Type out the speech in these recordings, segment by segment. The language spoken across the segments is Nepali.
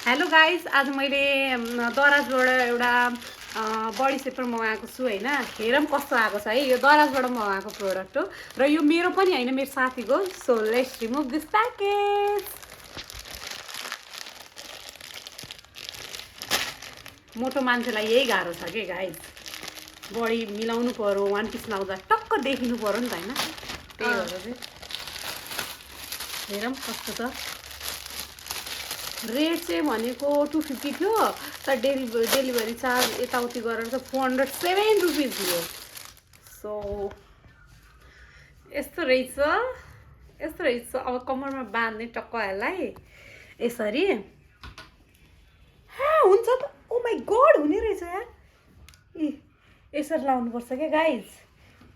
हेलो गाइस, आज मैले दराजबाट एउटा बडी सेपर मगाएको छु हैन। हेरौँ कस्तो आएको छ है। यो दराजबाट मगाएको प्रोडक्ट हो र यो मेरो पनि हैन, मेरो साथीको। So let's remove this package. मोटो मान्छेलाई यही गाह्रो छ के गाइस, बडी मिलाउनु पर्यो। वान पिस लाउँदा टक्क देखिनु पर्यो नि त हैन। त्यही भएर चाहिँ हेरौँ कस्तो छ। रेट चाहिँ भनेको 250 थियो, तर डेलिभरी चार्ज यताउति गरेर चाहिँ 407 रुपिस थियो। सो यस्तो रहेछ। अब कम्मरमा बाँध्ने टक्क यसलाई यसरी। हुन्छ त। ओ माई गड, हुने रहेछ यार। यसरी लाउनुपर्छ क्या गाइज,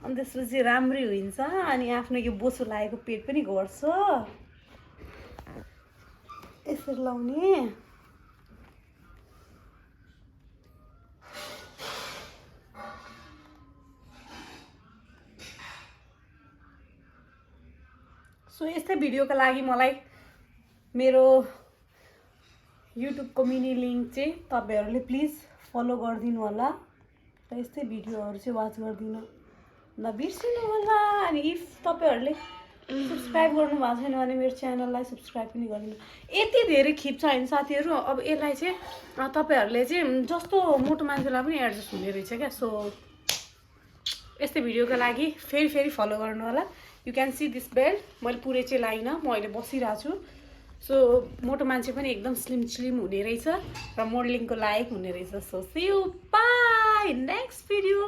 अनि त्यसपछि राम्रै हुन्छ। अनि आफ्नो यो बोसो लागेको पेट पनि घट्छ यसरी लाउने। सो यस्तै भिडियोको लागि मलाई मेरो युट्युबको मिनी लिङ्क चाहिँ तपाईँहरूले प्लिज फलो गरिदिनु होला र यस्तै भिडियोहरू चाहिँ वाच गरिदिनु नबिर्सिनु होला। अनि इफ तपाईँहरूले सब्सक्राइब गर्नु भएको छैन भने मेरो च्यानललाई सब्सक्राइब पनि गरिदिनु। यति धेरै खिप्छ होइन साथीहरू। अब यसलाई चाहिँ तपाईँहरूले चाहिँ जस्तो मोटो मान्छेलाई पनि एडजस्ट हुने रहेछ क्या। सो यस्तै भिडियोको लागि फेरि फलो गर्नु होला। You can see this belt. मैले पुरै चाहिँ लाइनँ, म अहिले बसिरहेको छु। सो मोटो मान्छे पनि एकदम स्लिम हुने रहेछ र मोडलिङको लायक हुने रहेछ। So see you bye next video.